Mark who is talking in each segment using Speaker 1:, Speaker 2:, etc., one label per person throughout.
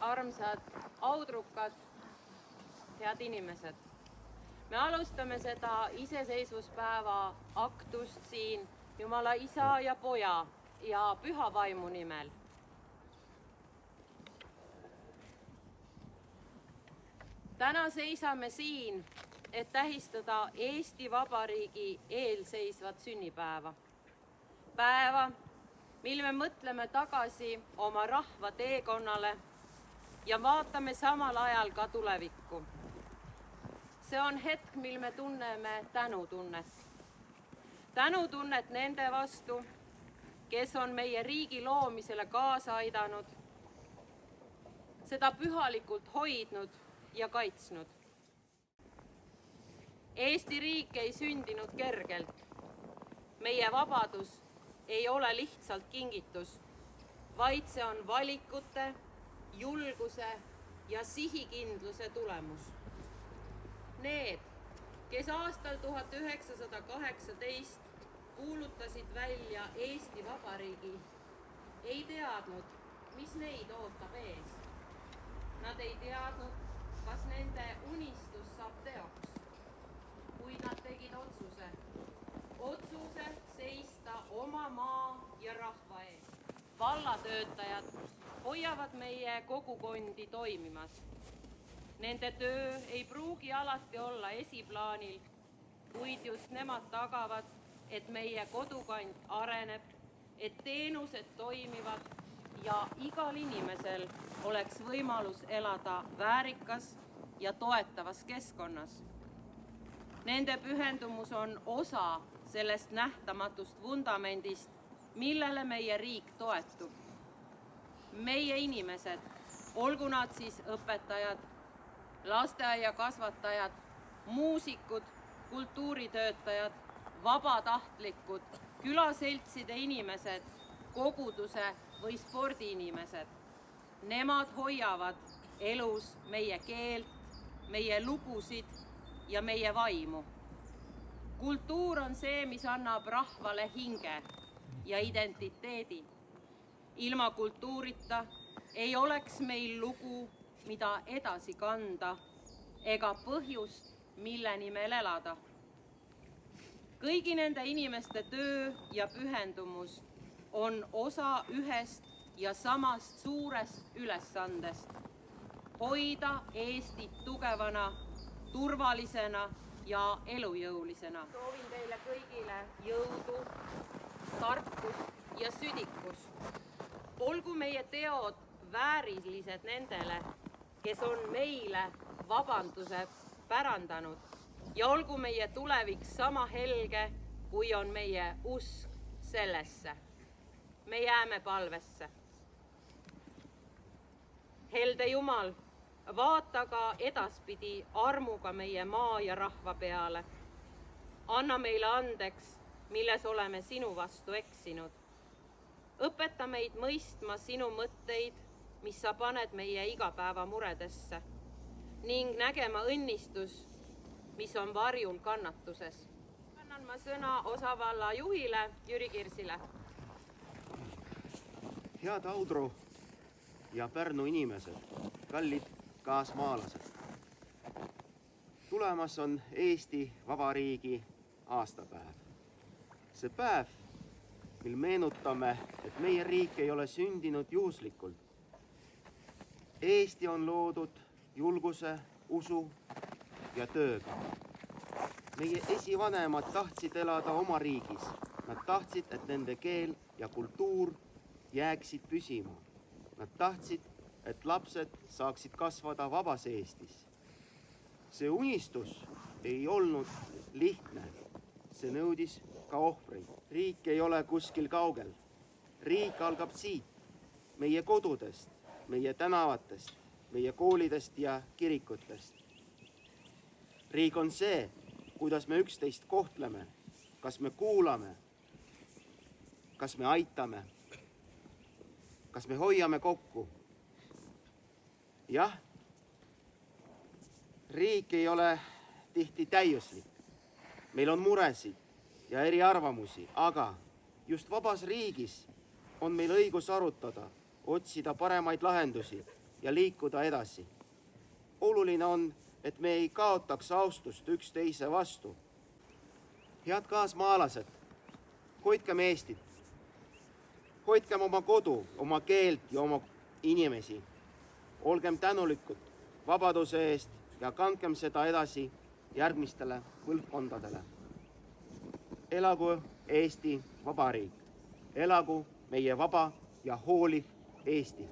Speaker 1: Armsad audrukad, head inimesed. Me alustame seda iseseisvuspäeva aktust siin Jumala Isa ja Poja ja Püha Vaimu nimel. Täna seisame siin, et tähistada Eesti Vabariigi eelseisvat sünnipäeva. Päeva, mil me mõtleme tagasi oma rahva teekonnale ja vaatame samal ajal ka tulevikku. See on hetk, mil me tunneme tänutunnet. Tänutunnet nende vastu, kes on meie riigi loomisele kaasa aidanud, seda pühalikult hoidnud ja kaitsnud. Eesti riik ei sündinud kergelt. Meie vabadus ei ole lihtsalt kingitus, vaid see on valikute, julguse ja sihikindluse tulemus. Need, kes aastal 1918 kuulutasid välja Eesti Vabariigi, ei teadnud, mis neid ootab ees. Nad ei teadnud, kas nende unistus saab teoks, kui nad tegid otsuse seista oma maa ja rahva ees. Vallatöötajad hoiavad meie kogukondi toimimas. Nende töö ei pruugi alati olla esiplaanil, kuid just nemad tagavad, et meie kodukant areneb, et teenused toimivad ja igal inimesel oleks võimalus elada väärikas ja toetavas keskkonnas. Nende pühendumus on osa sellest nähtamatust vundamendist, millele meie riik toetub. Meie inimesed, olgu nad siis õpetajad, lasteaiakasvatajad, muusikud, kultuuritöötajad, vabatahtlikud, külaseltside inimesed, koguduse või spordiinimesed. Nemad hoiavad elus meie keelt, meie lugusid ja meie vaimu. Kultuur on see, mis annab rahvale hinge ja identiteedi. Ilma kultuurita ei oleks meil lugu, mida edasi kanda, ega põhjust, mille nimel elada. Kõigi nende inimeste töö ja pühendumus on osa ühest ja samast suurest ülesandest. Hoida Eestit tugevana, turvalisena ja elujõulisena. Soovin teile kõigile jõudu, tarkust ja südikust. Olgu meie teod väärilised nendele, kes on meile vabanduse pärandanud, ja olgu meie tulevik sama helge, kui on meie usk sellesse. Me jääme palvesse. Helde Jumal, vaata ka edaspidi armuga meie maa ja rahva peale. anna meile andeks, milles oleme sinu vastu eksinud. Õpeta meid mõistma sinu mõtteid, mis sa paned meie igapäeva muredesse ning nägema õnnistus, mis on varjul kannatuses. Annan ma sõna osavalla juhile Jüri Kirsile.
Speaker 2: Head Audru ja Pärnu inimesed, kallid kaasmaalased. Tulemas on Eesti Vabariigi aastapäev. See päev, mil meenutame, et meie riik ei ole sündinud juhuslikult. Eesti on loodud julguse, usu ja tööga. Meie esivanemad tahtsid elada oma riigis. Nad tahtsid, et nende keel ja kultuur jääksid püsima. Nad tahtsid, et lapsed saaksid kasvada vabas Eestis. See unistus ei olnud lihtne. See nõudis ka ohvreid. Riik ei ole kuskil kaugel. Riik algab siit, meie kodudest, meie tänavatest, meie koolidest ja kirikutest. Riik on see, kuidas me üksteist kohtleme, kas me kuulame, kas me aitame, kas me hoiame kokku. Jah, riik ei ole tihti täiuslik. Meil on muresid ja eriarvamusi, aga just vabas riigis on meil õigus arutada, otsida paremaid lahendusi ja liikuda edasi. Oluline on, et me ei kaotaks austust üksteise vastu. Head kaasmaalased, hoidkem Eestit. Hoidkem oma kodu, oma keelt ja oma inimesi. Olgem tänulikud vabaduse eest ja kandkem seda edasi järgmistele põlvkondadele. Elagu Eesti Vabariik. Elagu meie vaba ja hooliv Eesti.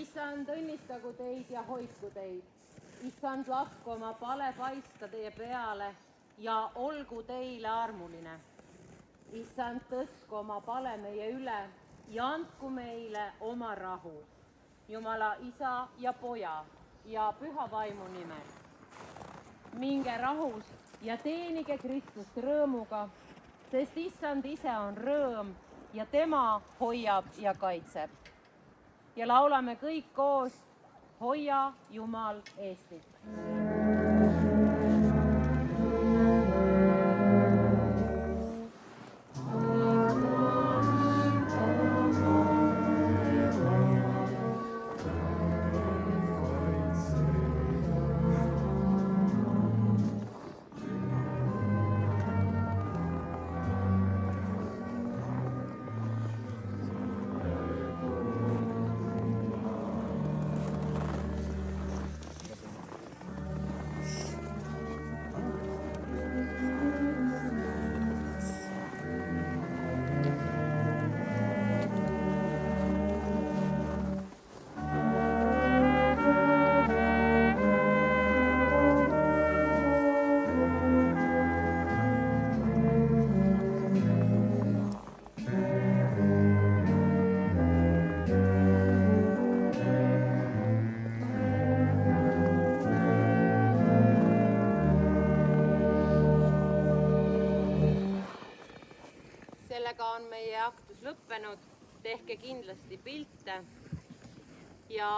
Speaker 1: Issand, õnnistagu teid ja hoidku teid. Issand, lasku oma pale paista teie peale ja olgu teile armuline. Issand, tõstku oma pale meie üle ja andku meile oma rahu. Jumala Isa ja Poja ja Püha Vaimu nimel. Minge rahus ja teenige Kristust rõõmuga, sest Issand ise on rõõm ja tema hoiab ja kaitseb. Ja laulame kõik koos, hoia Jumal Eestit. sellega on meie aktus lõppenud. Tehke kindlasti pilte ja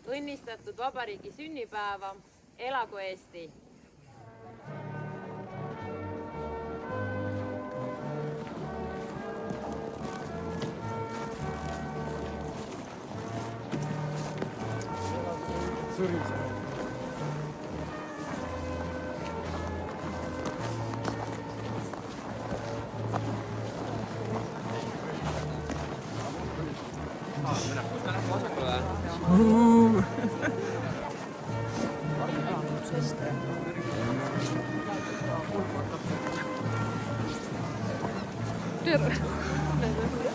Speaker 1: õnnistatud vabariigi sünnipäeva. Elagu Eesti!
Speaker 3: Terve.